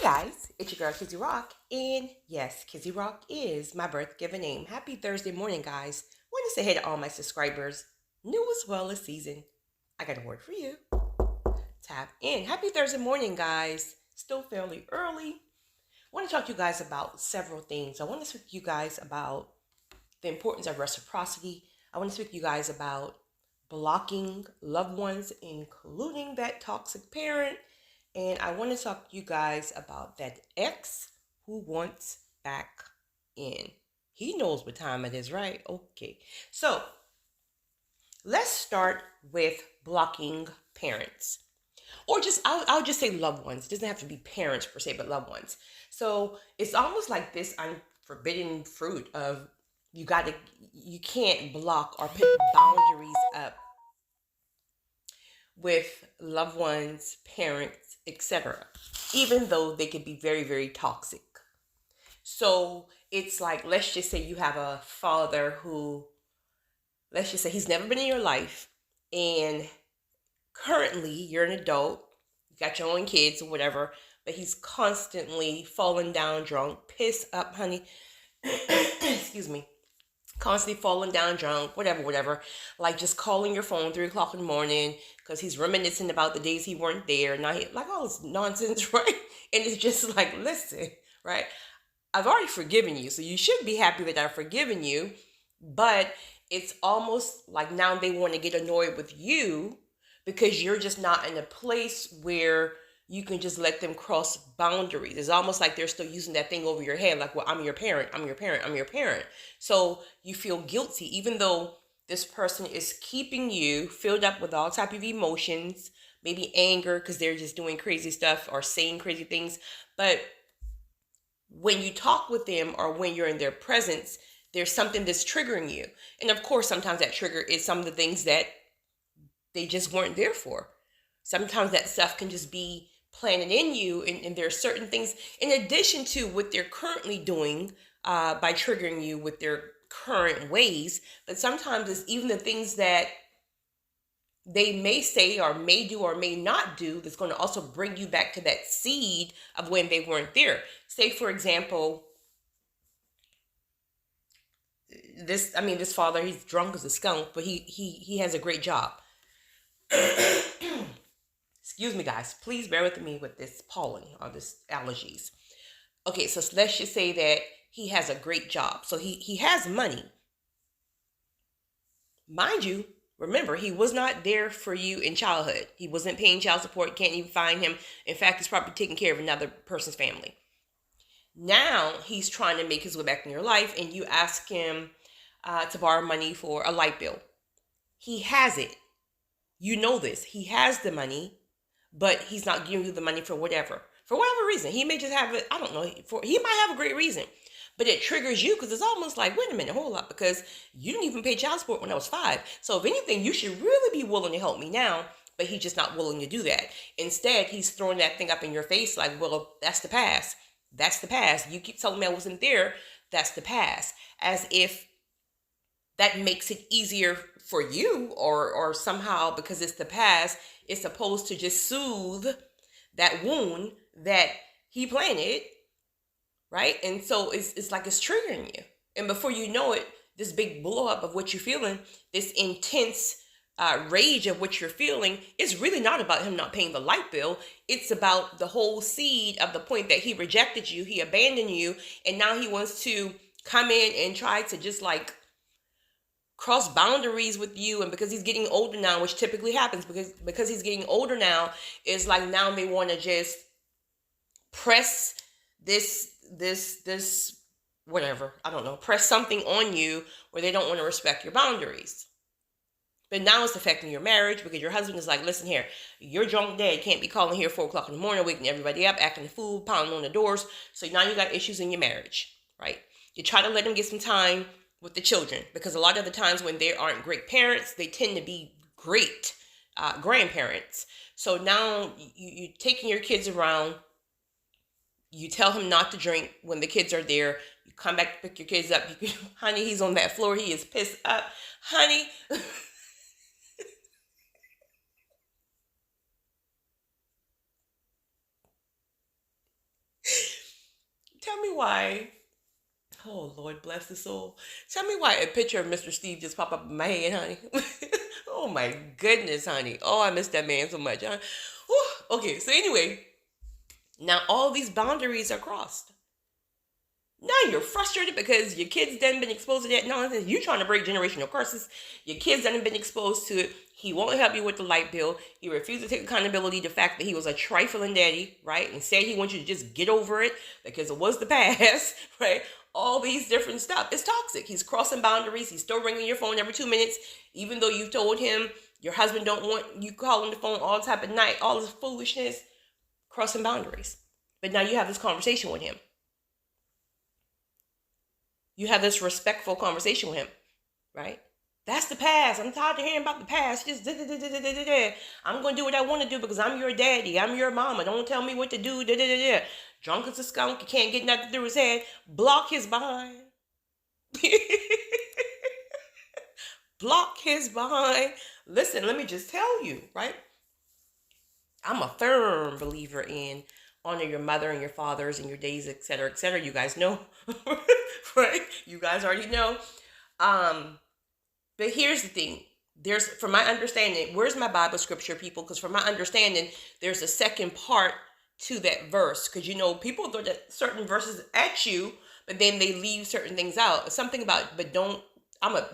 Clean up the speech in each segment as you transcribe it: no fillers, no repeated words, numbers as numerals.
Guys, it's your girl Kizzy Rock, and yes, Kizzy Rock is my birth given name. Happy Thursday morning, guys. Want to say hey to all my subscribers, new as well as seasoned. I got a word for you. Tap in. Happy Thursday morning, guys. Still fairly early. I want to talk to you guys about several things. I want to speak to you guys about the importance of reciprocity. I want to speak to you guys about blocking loved ones, including that toxic parent. And I want to talk to you guys about that ex who wants back in. He knows what time it is, right? Okay. So let's start with blocking parents. Or I'll just say loved ones. It doesn't have to be parents per se, but loved ones. So it's almost like this unforbidden fruit of you can't block or put boundaries up with loved ones, parents, etc. Even though they can be very, very toxic. So it's like, let's just say you have a father who, let's just say he's never been in your life, and currently you're an adult, you got your own kids or whatever, but he's constantly falling down drunk, pissed up, honey. Excuse me. Constantly falling down drunk, whatever. Like just calling your phone 3 o'clock in the morning because he's reminiscing about the days he weren't there. Now like all this nonsense, right? And it's just like, listen, right? I've already forgiven you, so you should be happy that I've forgiven you. But it's almost like now they want to get annoyed with you because you're just not in a place where you can just let them cross boundaries. It's almost like they're still using that thing over your head, like, well, I'm your parent. So you feel guilty, even though this person is keeping you filled up with all type of emotions, maybe anger because they're just doing crazy stuff or saying crazy things. But when you talk with them or when you're in their presence, there's something that's triggering you. And of course, sometimes that trigger is some of the things that they just weren't there for. Sometimes that stuff can just be planted in you, and there are certain things in addition to what they're currently doing by triggering you with their current ways. But sometimes it's even the things that they may say or may do or may not do that's going to also bring you back to that seed of when they weren't there. Say, for example, this father, he's drunk as a skunk, but he has a great job. Excuse me, guys. Please bear with me with this pollen or this allergies. Okay, so let's just say that he has a great job. So he has money. Mind you, remember, he was not there for you in childhood. He wasn't paying child support. Can't even find him. In fact, he's probably taking care of another person's family. Now he's trying to make his way back in your life, and you ask him to borrow money for a light bill. He has it. You know this. He has the money, but he's not giving you the money for whatever reason. He may just have it. I don't know. He might have a great reason, but it triggers you because it's almost like, wait a minute, hold up, because you didn't even pay child support when I was 5. So if anything, you should really be willing to help me now. But he's just not willing to do that. Instead, he's throwing that thing up in your face like, well, that's the past. That's the past. You keep telling me I wasn't there. That's the past. As if that makes it easier for you or somehow because it's the past, it's supposed to just soothe that wound that he planted, right? And so it's like it's triggering you. And before you know it, this big blow up of what you're feeling, this intense rage of what you're feeling is really not about him not paying the light bill. It's about the whole seed of the point that he rejected you, he abandoned you, and now he wants to come in and try to just like cross boundaries with you. And because he's getting older now, which typically happens because he's getting older now, is like now they want to just press this whatever, I don't know, press something on you where they don't want to respect your boundaries. But now it's affecting your marriage because your husband is like, listen here, your drunk dad can't be calling here 4 o'clock in the morning, waking everybody up, acting a fool, pounding on the doors. So now you got issues in your marriage, right? You try to let him get some time with the children because a lot of the times when they aren't great parents, they tend to be great grandparents. So now you're taking your kids around. You tell him not to drink when the kids are there. You come back to pick your kids up. Honey, he's on that floor. He is pissed up. Honey. Tell me why. Oh, Lord bless his soul. Tell me why a picture of Mr. Steve just popped up in my head, honey. Oh, my goodness, honey. Oh, I miss that man so much. Huh? Whew. Okay, so anyway, now all these boundaries are crossed. Now you're frustrated because your kids done been exposed to that nonsense. You trying to break generational curses. Your kids done been exposed to it. He won't help you with the light bill. He refused to take accountability the fact that he was a trifling daddy, right? And said he wants you to just get over it because it was the past, right? All these different stuff. It's toxic. He's crossing boundaries. He's still ringing your phone every 2 minutes, even though you told him your husband don't want you calling the phone all type of night. All this foolishness, crossing boundaries. But now you have this conversation with him. You have this respectful conversation with him, right? That's the past. I'm tired of hearing about the past. Just I'm going to do what I want to do because I'm your daddy. I'm your mama. Don't tell me what to do. Drunk as a skunk. He can't get nothing through his head. Block his behind. Block his behind. Listen, let me just tell you, right? I'm a firm believer in honor your mother and your fathers and your days, et cetera, et cetera. You guys know, right? You guys already know. But here's the thing. There's, from my understanding, where's my Bible scripture, people? Because from my understanding, there's a second part to that verse. Because, you know, people throw certain verses at you, but then they leave certain things out. Something about, but don't,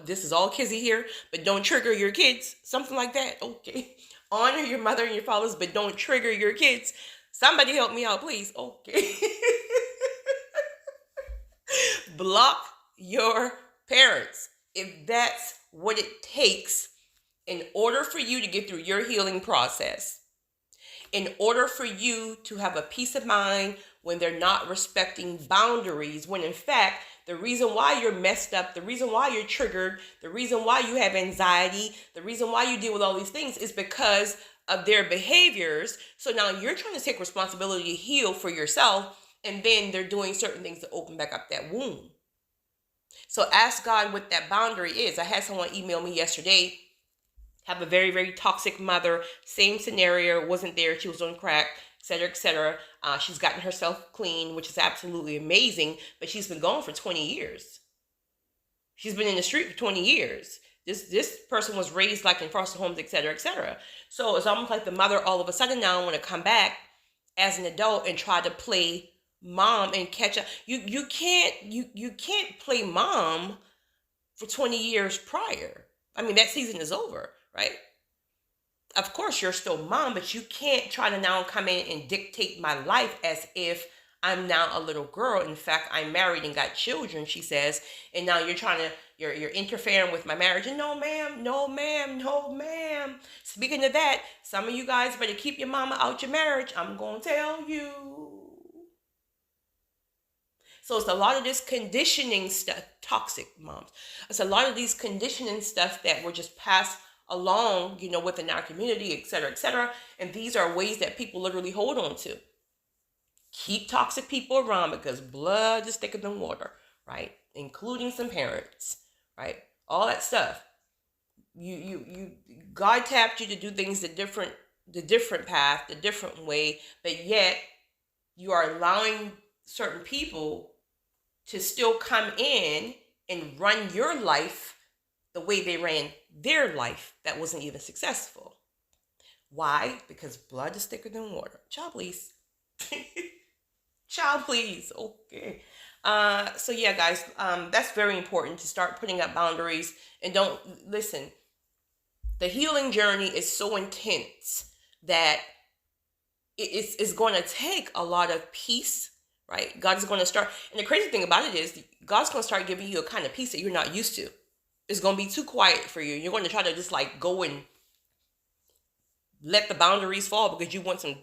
this is all kizzy here, but don't trigger your kids. Something like that. Okay. Honor your mother and your fathers, but don't trigger your kids. Somebody help me out, please. Okay. Block your parents. If that's what it takes in order for you to get through your healing process, in order for you to have a peace of mind when they're not respecting boundaries, when in fact, the reason why you're messed up, the reason why you're triggered, the reason why you have anxiety, the reason why you deal with all these things is because of their behaviors. So now you're trying to take responsibility to heal for yourself, and then they're doing certain things to open back up that wound. So ask God what that boundary is. I had someone email me yesterday, have a very, very toxic mother, same scenario, wasn't there, she was on crack, etc., etc. She's gotten herself clean, which is absolutely amazing, but she's been gone for 20 years. She's been in the street for 20 years. This person was raised like in foster homes, etc., etc. So it's almost like the mother all of a sudden now want to come back as an adult and try to play mom and catch up. You can't play mom for 20 years prior. I mean, that season is over, right? Of course, you're still mom, but you can't try to now come in and dictate my life as if I'm now a little girl. In fact, I'm married and got children, she says, and now you're interfering with my marriage. And no, ma'am, no, ma'am, no, ma'am. Speaking of that, some of you guys better keep your mama out your marriage. I'm going to tell you. So it's a lot of this conditioning stuff, toxic moms. It's a lot of these conditioning stuff that were just passed along, you know, within our community, et cetera, et cetera. And these are ways that people literally hold on to. Keep toxic people around because blood is thicker than water, right? Including some parents, right? All that stuff. God tapped you to do things the different path, the different way, but yet you are allowing certain people to still come in and run your life the way they ran their life that wasn't even successful. Why? Because blood is thicker than water. Child, please. Child, please. Okay. So yeah, guys, that's very important to start putting up boundaries. And don't listen. The healing journey is so intense that it's going to take a lot of peace. Right? God is going to start. And the crazy thing about it is God's going to start giving you a kind of peace that you're not used to. It's going to be too quiet for you. You're going to try to just like go and let the boundaries fall because you want some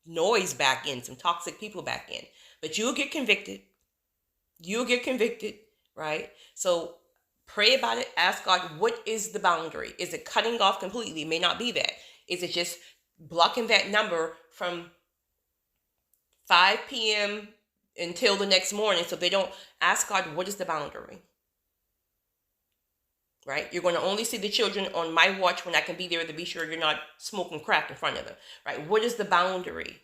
noise back in, some toxic people back in. But you'll get convicted. You'll get convicted, right? So pray about it. Ask God, what is the boundary? Is it cutting off completely? It may not be that. Is it just blocking that number from 5 p.m. until the next morning, so they don't ask God, what is the boundary? Right? You're going to only see the children on my watch when I can be there to be sure you're not smoking crack in front of them. Right? What is the boundary?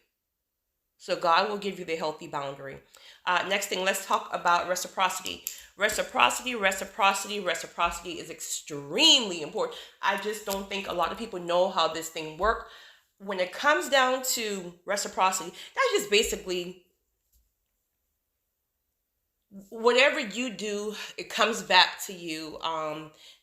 So God will give you the healthy boundary. Next thing, let's talk about reciprocity. Reciprocity is extremely important. I just don't think a lot of people know how this thing works. When it comes down to reciprocity, that's just basically whatever you do, it comes back to you.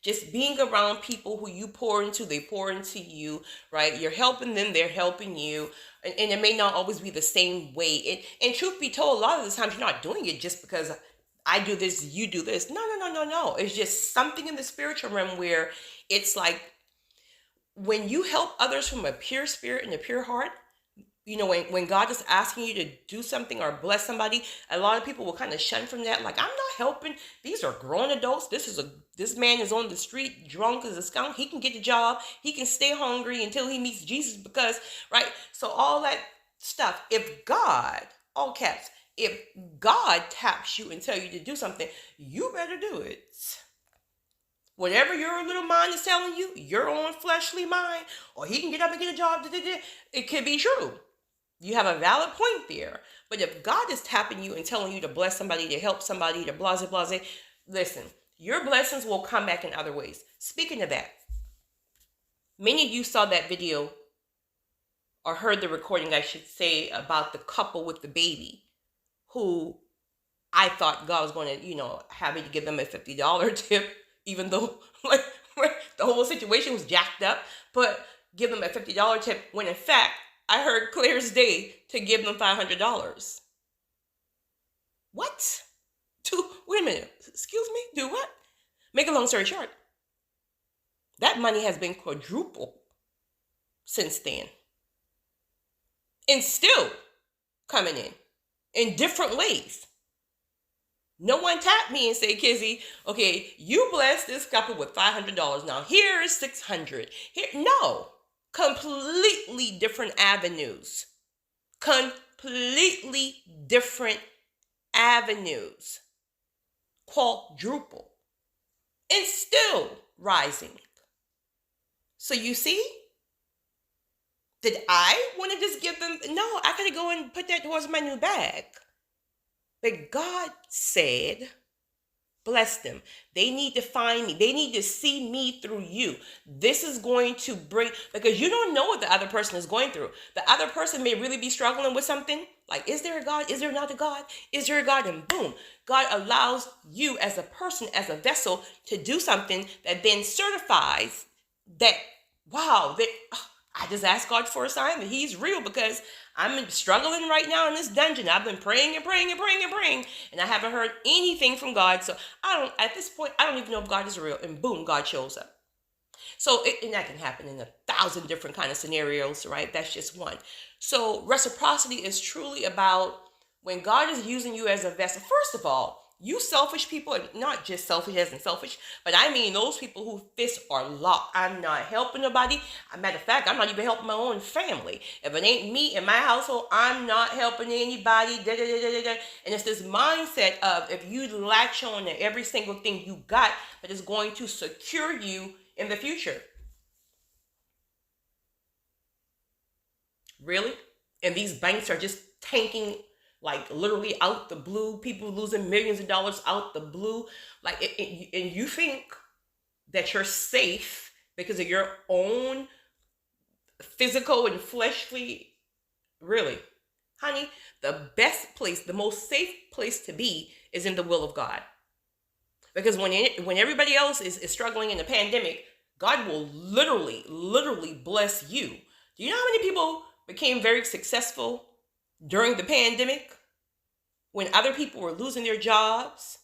Just being around people who you pour into, they pour into you, right? You're helping them, they're helping you, and it may not always be the same way. And truth be told, a lot of the times you're not doing it just because I do this, you do this. No. It's just something in the spiritual realm where it's like when you help others from a pure spirit and a pure heart, when God is asking you to do something or bless somebody, a lot of people will kind of shun from that. Like, I'm not helping. These are grown adults. This man is on the street drunk as a skunk. He can get the job. He can stay hungry until he meets Jesus because, right? So all that stuff. If God, all caps, if God taps you and tell you to do something, you better do it. Whatever your little mind is telling you, your own fleshly mind, or he can get up and get a job, it could be true. You have a valid point there. But if God is tapping you and telling you to bless somebody, to help somebody, to blase, listen, your blessings will come back in other ways. Speaking of that, many of you saw that video or heard the recording, I should say, about the couple with the baby who I thought God was going to, have me to give them a $50 tip, even though like the whole situation was jacked up, but give them a $50 tip when in fact, I heard clear as day to give them $500. What? Wait a minute. Excuse me? Do what? Make a long story short. That money has been quadrupled since then. And still coming in different ways. No one tapped me and said, Kizzy, okay, you blessed this couple with $500. Now here is $600. No. Completely different avenues. Completely different avenues. Quadruple. And still rising. So you see? Did I want to just give them? No, I could go and put that towards my new bag. But God said, bless them. They need to find me. They need to see me through you. This is going to bring, because you don't know what the other person is going through. The other person may really be struggling with something. Like, is there a God? Is there not a God? Is there a God? And boom, God allows you as a person, as a vessel, to do something that then certifies that, wow, I just asked God for a sign that he's real because I'm struggling right now in this dungeon. I've been praying and I haven't heard anything from God. So at this point, I don't even know if God is real. And boom, God shows up. So and that can happen in 1,000 different kind of scenarios, right? That's just one. So reciprocity is truly about when God is using you as a vessel. First of all, you selfish people, and not just selfish as in selfish, but I mean those people who fists are locked. I'm not helping nobody. As a matter of fact, I'm not even helping my own family. If it ain't me in my household, I'm not helping anybody. And it's this mindset of if you latch on to every single thing you got that is going to secure you in the future. Really? And these banks are just tanking, like literally out the blue, people losing millions of dollars out the blue. Like, and you think that you're safe because of your own physical and fleshly, really? Honey, the best place, the most safe place to be is in the will of God. Because when everybody else is struggling in the pandemic, God will literally bless you. Do you know how many people became very successful during the pandemic when other people were losing their jobs?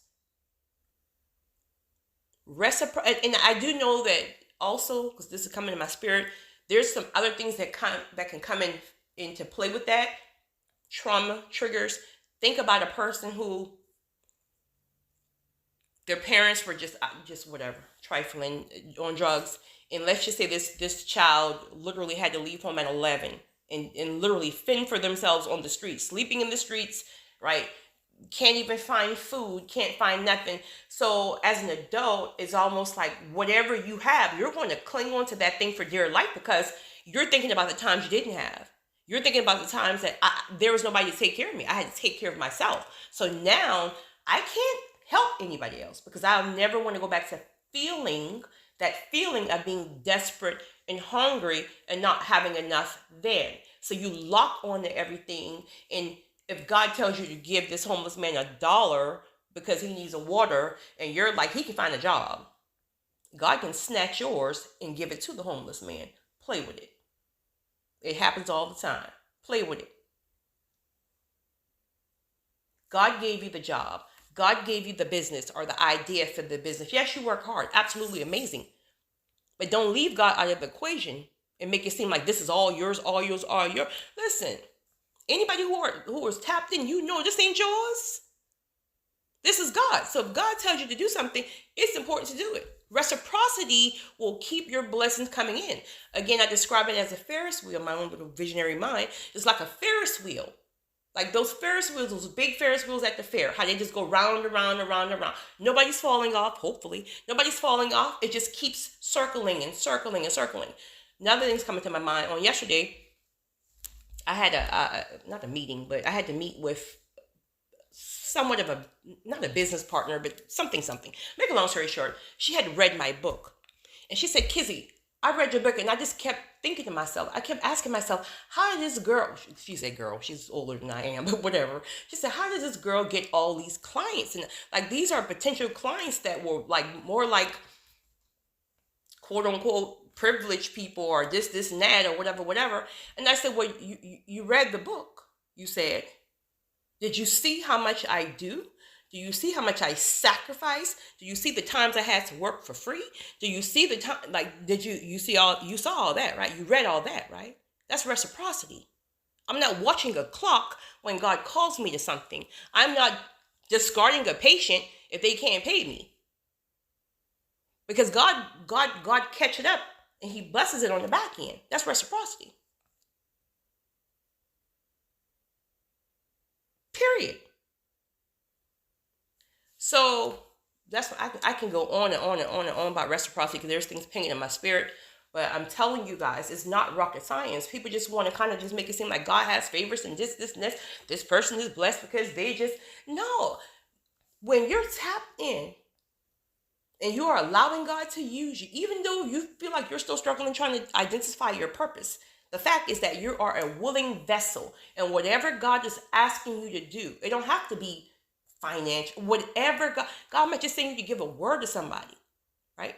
And I do know that also, because this is coming in my spirit, there's some other things that can come into play with that. Trauma triggers. Think about a person who their parents were just whatever, trifling, on drugs. And let's just say this child literally had to leave home at 11 and literally fend for themselves on the streets, sleeping in the streets, right? Can't even find food, can't find nothing. So as an adult, it's almost like whatever you have, you're going to cling on to that thing for dear life because you're thinking about the times you didn't have. You're thinking about the times that there was nobody to take care of me. I had to take care of myself. So now I can't help anybody else because I'll never want to go back to feeling that feeling of being desperate and hungry and not having enough then. So you lock on to everything. And if God tells you to give this homeless man $1 because he needs a water and you're like, he can find a job, God can snatch yours and give it to the homeless man. Play with it. It happens all the time. Play with it. God gave you the job. God gave you the business or the idea for the business. Yes, you work hard. Absolutely amazing. But don't leave God out of the equation and make it seem like this is all yours, all yours, all yours. Listen, anybody who is tapped in, you know this ain't yours. This is God. So if God tells you to do something, it's important to do it. Reciprocity will keep your blessings coming in. Again, I describe it as a Ferris wheel, my own little visionary mind. It's like a Ferris wheel. Like those Ferris wheels, those big Ferris wheels at the fair, how they just go round and round and round and round. Nobody's falling off, hopefully. Nobody's falling off. It just keeps circling and circling and circling. Another thing's coming to my mind. On yesterday, I had not a meeting, but I had to meet with somewhat of a, not a business partner, but something. Make a long story short, she had read my book. And she said, Kizzy, I read your book, and I just kept thinking to myself, I kept asking myself, how did this girl, she said girl, she's older than I am, but whatever. She said, how did this girl get all these clients? And like, these are potential clients that were like, more like, quote unquote, privileged people or this and that or whatever. And I said, well, you read the book, you said. Did you see how much I do? Do you see how much I sacrifice? Do you see the times I had to work for free? Do you see the time, like, you saw all that, right? You read all that, right? That's reciprocity. I'm not watching a clock when God calls me to something. I'm not discarding a patient if they can't pay me. Because God catch it up and he blesses it on the back end. That's reciprocity. Period. So that's what I can go on and on and on and on about reciprocity because there's things pinging in my spirit. But I'm telling you guys, it's not rocket science. People just want to kind of just make it seem like God has favors and this, and this. This person is blessed because they just, no. When you're tapped in and you are allowing God to use you, even though you feel like you're still struggling trying to identify your purpose, the fact is that you are a willing vessel. And whatever God is asking you to do, it don't have to be financial, whatever God might just saying you to give a word to somebody, right?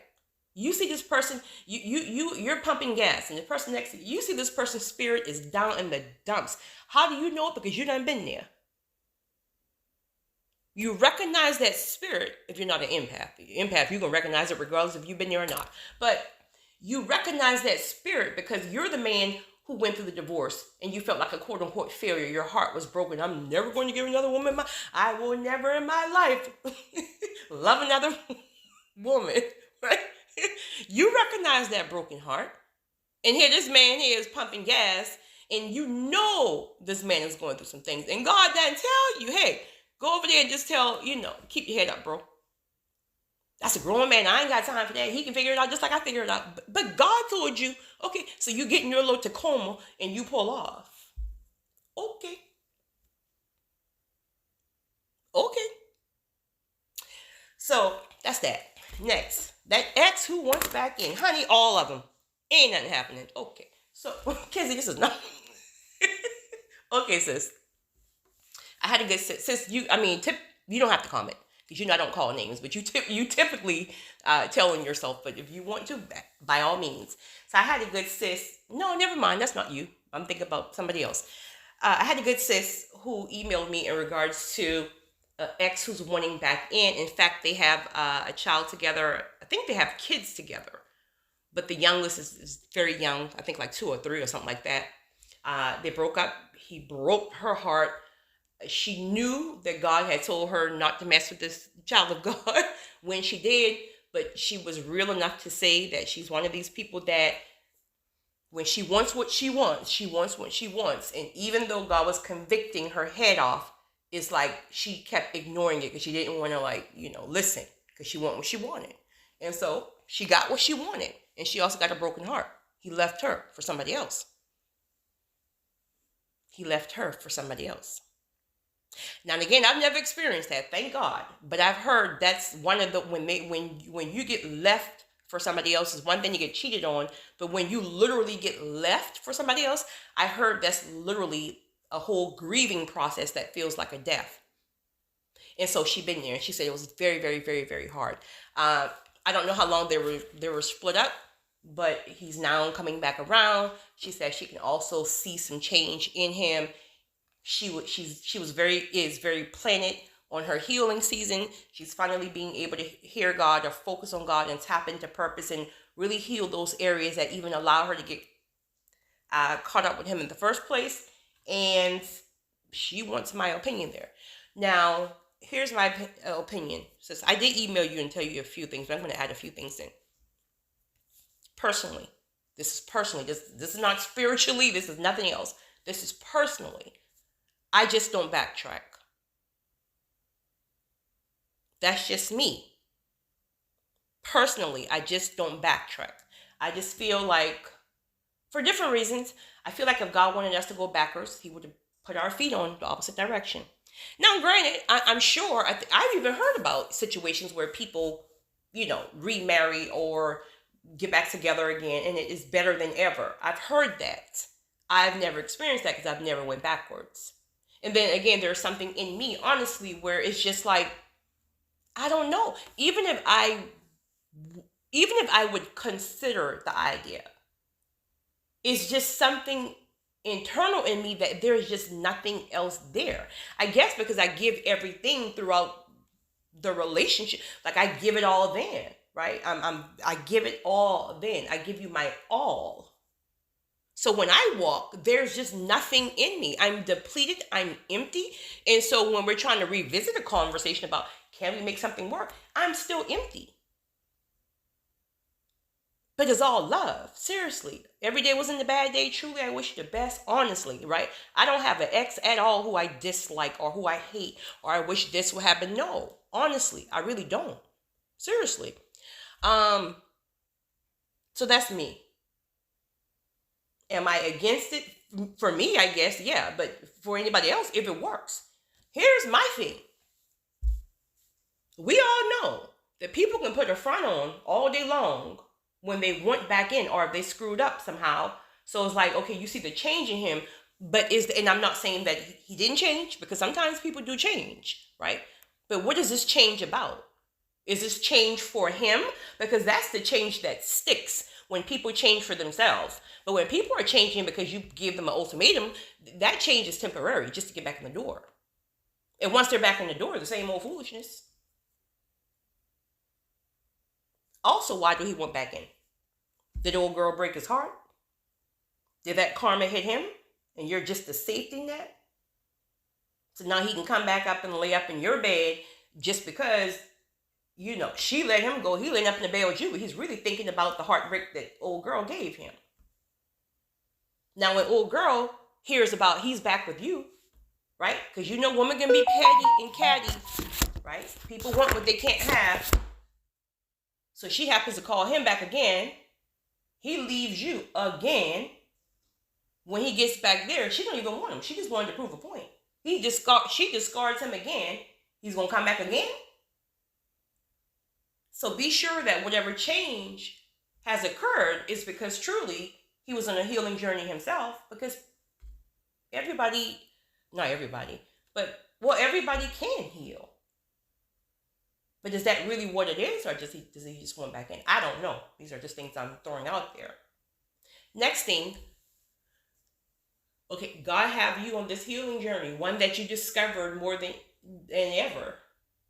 You see this person, you're pumping gas, and the person next to you see this person's spirit is down in the dumps. How do you know it? Because you done been there. You recognize that spirit if you're not an empath. Empath, you're gonna recognize it regardless if you've been there or not. But you recognize that spirit because you're the man who went through the divorce and you felt like a quote unquote failure. Your heart was broken. I'm never going to give another woman I will never in my life love another woman, right? You recognize that broken heart. And here this man here is pumping gas and you know this man is going through some things. And God doesn't tell you, hey, go over there and just keep your head up, bro. That's a grown man. I ain't got time for that. He can figure it out just like I figured it out. But God told you, okay, so you get in your little Tacoma and you pull off. Okay. So that's that. Next, that ex who wants back in. Honey, all of them. Ain't nothing happening. Okay. So, Kizzy, this is not. Okay, sis. I had a good sis. You don't have to comment because I don't call names, but you typically tell on yourself. But if you want to, by all means. So I had a good sis. No, never mind. That's not you. I'm thinking about somebody else. I had a good sis who emailed me in regards to an ex who's wanting back in. In fact, they have a child together. I think they have kids together, but the youngest is very young. I think like 2 or 3 or something like that. They broke up. He broke her heart. She knew that God had told her not to mess with this child of God when she did, but she was real enough to say that she's one of these people that when she wants what she wants, she wants what she wants. And even though God was convicting her head off, it's like she kept ignoring it because she didn't want to listen because she wanted what she wanted. And so she got what she wanted. And she also got a broken heart. He left her for somebody else. he left her for somebody else. Now, and again, I've never experienced that, thank God. But I've heard that's one of the when you get left for somebody else is one thing you get cheated on, but when you literally get left for somebody else, I heard that's literally a whole grieving process that feels like a death. And so she'd been there, and she said it was very, very, very, very hard. I don't know how long they were split up, but he's now coming back around. She said she can also see some change in him. She was very planted on her healing season. She's finally being able to hear God or focus on God and tap into purpose and really heal those areas that even allow her to get caught up with him in the first place. And she wants my opinion there. Now, here's my opinion. Since I did email you and tell you a few things, but I'm going to add a few things in. Personally, this is personally. This is not spiritually. This is nothing else. This is personally. I just don't backtrack. That's just me. Personally, I just don't backtrack. I just feel like, for different reasons, I feel like if God wanted us to go backwards, he would have put our feet on the opposite direction. Now, granted, I'm sure, I've even heard about situations where people, remarry or get back together again, and it is better than ever. I've heard that. I've never experienced that because I've never went backwards. And then again, there's something in me, honestly, where it's just like, I don't know. Even if I would consider the idea, it's just something internal in me that there's just nothing else there. I guess because I give everything throughout the relationship. Like I give it all then, right? I give it all then. I give you my all. So when I walk, there's just nothing in me. I'm depleted. I'm empty. And so when we're trying to revisit a conversation about can we make something work, I'm still empty. But it's all love. Seriously. Every day wasn't a bad day. Truly, I wish you the best. Honestly, right? I don't have an ex at all who I dislike or who I hate or I wish this would happen. No. Honestly, I really don't. Seriously. So that's me. Am I against it? For me, I guess, yeah. But for anybody else, if it works. Here's my thing. We all know that people can put a front on all day long when they went back in or if they screwed up somehow. So it's like, okay, you see the change in him, but and I'm not saying that he didn't change because sometimes people do change, right? But what is this change about? Is this change for him? Because that's the change that sticks when people change for themselves. But when people are changing because you give them an ultimatum, that change is temporary just to get back in the door. And once they're back in the door, the same old foolishness. Also, why do he want back in? Did the old girl break his heart? Did that karma hit him? And you're just the safety net? So now he can come back up and lay up in your bed just because, she let him go. He laying up in the bed with you, but he's really thinking about the heartbreak that old girl gave him. Now, when old girl hears about he's back with you, right? Because women can be petty and catty, right? People want what they can't have. So she happens to call him back again. He leaves you again. When he gets back there, she don't even want him. She just wanted to prove a point. She discards him again. He's going to come back again. So be sure that whatever change has occurred is because truly he was on a healing journey himself, because everybody can heal. But is that really what it is, or does he just want back in? I don't know. These are just things I'm throwing out there. Next thing, okay, God have you on this healing journey, one that you discovered more than ever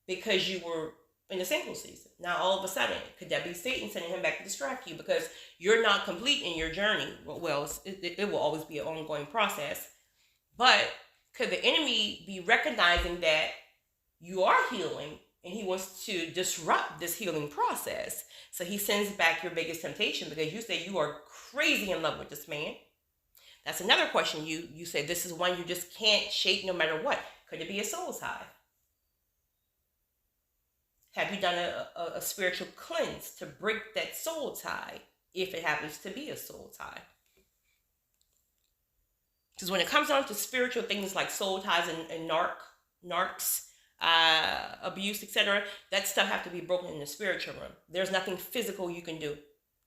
because you were in the single season. Now, all of a sudden, could that be Satan sending him back to distract you because you're not complete in your journey? Well, it will always be an ongoing process. But could the enemy be recognizing that you are healing and he wants to disrupt this healing process? So he sends back your biggest temptation because you say you are crazy in love with this man. That's another question. You say this is one you just can't shake no matter what. Could it be a soul tie? Have you done a spiritual cleanse to break that soul tie if it happens to be a soul tie? Because when it comes down to spiritual things like soul ties and narcs, abuse, etc., that stuff have to be broken in the spiritual realm. There's nothing physical you can do.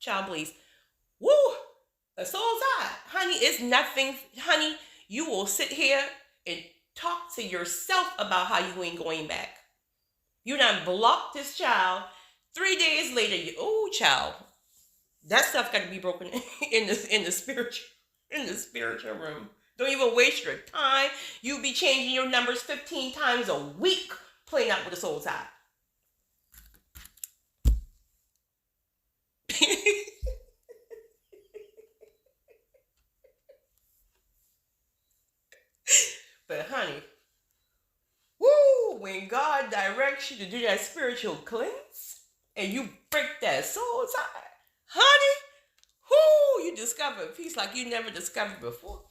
Child, please. Woo! A soul tie. Honey, it's nothing. Honey, you will sit here and talk to yourself about how you ain't going back. You done blocked this child. 3 days later, child, that stuff got to be broken in the spiritual room. Don't even waste your time. You be changing your numbers 15 times a week playing out with a soul tie. But honey, when God directs you to do that spiritual cleanse and you break that soul tie, honey, you discover peace like you never discovered before.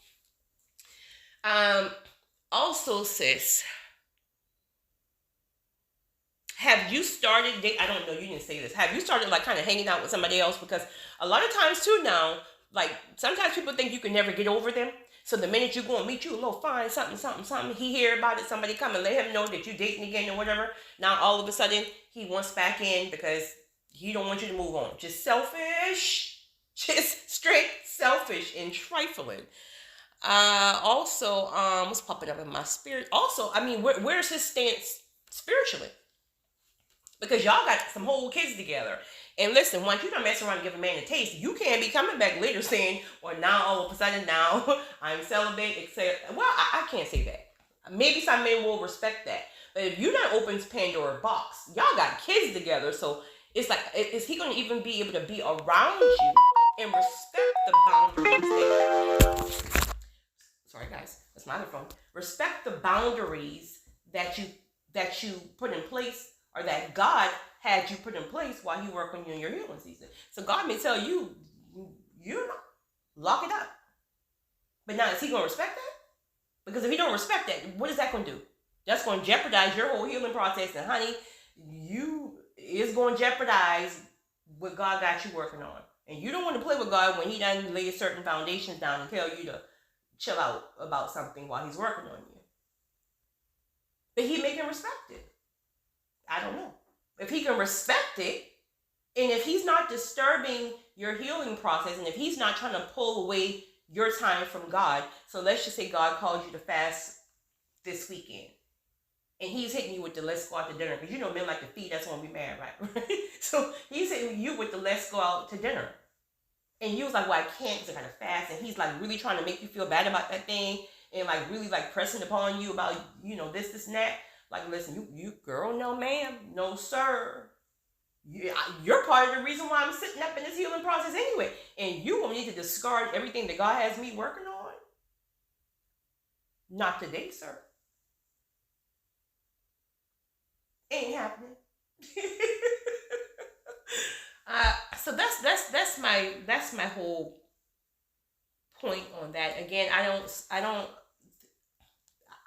Also, sis, have you started I don't know, you didn't say this. Have you started like kind of hanging out with somebody else? Because a lot of times too now, like sometimes people think you can never get over them. So the minute you go and meet you a little fine, something, he hear about it, somebody come and let him know that you dating again or whatever. Now all of a sudden he wants back in because he don't want you to move on. Just selfish, just straight selfish and trifling. Also, what's popping up in my spirit? Also, I mean, where's his stance spiritually? Because y'all got some whole kids together. And listen, once you don't mess around and give a man a taste, you can't be coming back later saying, well, now all of a sudden now I'm celibate, etc. Well, I can't say that. Maybe some men will respect that. But if you don't open Pandora's box, y'all got kids together. So it's like, is he going to even be able to be around you and respect the boundaries? Sorry, guys. That's my other phone. Respect the boundaries that you put in place, or that God had you put in place while He worked on you in your healing season. So God may tell you, lock it up. But now, is He going to respect that? Because if He don't respect that, what is that going to do? That's going to jeopardize your whole healing process. And honey, it's going to jeopardize what God got you working on. And you don't want to play with God when He done lay certain foundations down and tell you to chill out about something while He's working on you. But He may can respect it. I don't know. If He can respect it, and if He's not disturbing your healing process, and if He's not trying to pull away your time from God, so let's just say God called you to fast this weekend, and He's hitting you with the let's go out to dinner, because you know men like to feed, that's when we married, right? So He's hitting you with the let's go out to dinner. And you was like, well, I can't because I gotta fast, and He's like really trying to make you feel bad about that thing, and like really like pressing upon you about, this and that. Like, listen, you girl, no ma'am, no sir. You're part of the reason why I'm sitting up in this healing process anyway. And you want me to discard everything that God has me working on? Not today, sir. Ain't happening. So that's my whole point on that. Again,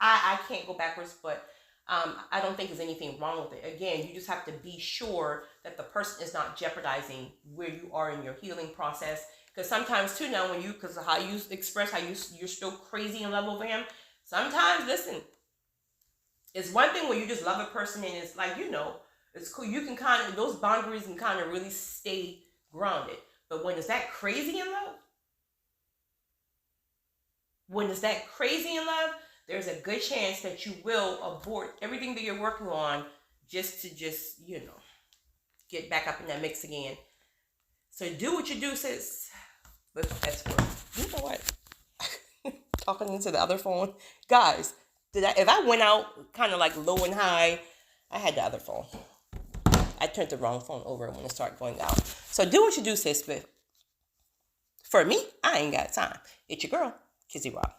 I can't go backwards, but I don't think there's anything wrong with it. Again, you just have to be sure that the person is not jeopardizing where you are in your healing process. Because sometimes too now, because of how you express how you're still crazy in love with him. Sometimes, listen, it's one thing when you just love a person and it's like, it's cool. You can those boundaries can kind of really stay grounded. But when it's that crazy in love, there's a good chance that you will abort everything that you're working on just to get back up in that mix again. So do what you do, sis. But that's what, you know what? Talking into the other phone. Guys, if I went out kind of like low and high, I had the other phone. I turned the wrong phone over when it started going out. So do what you do, sis. But for me, I ain't got time. It's your girl, Kizzy Rock.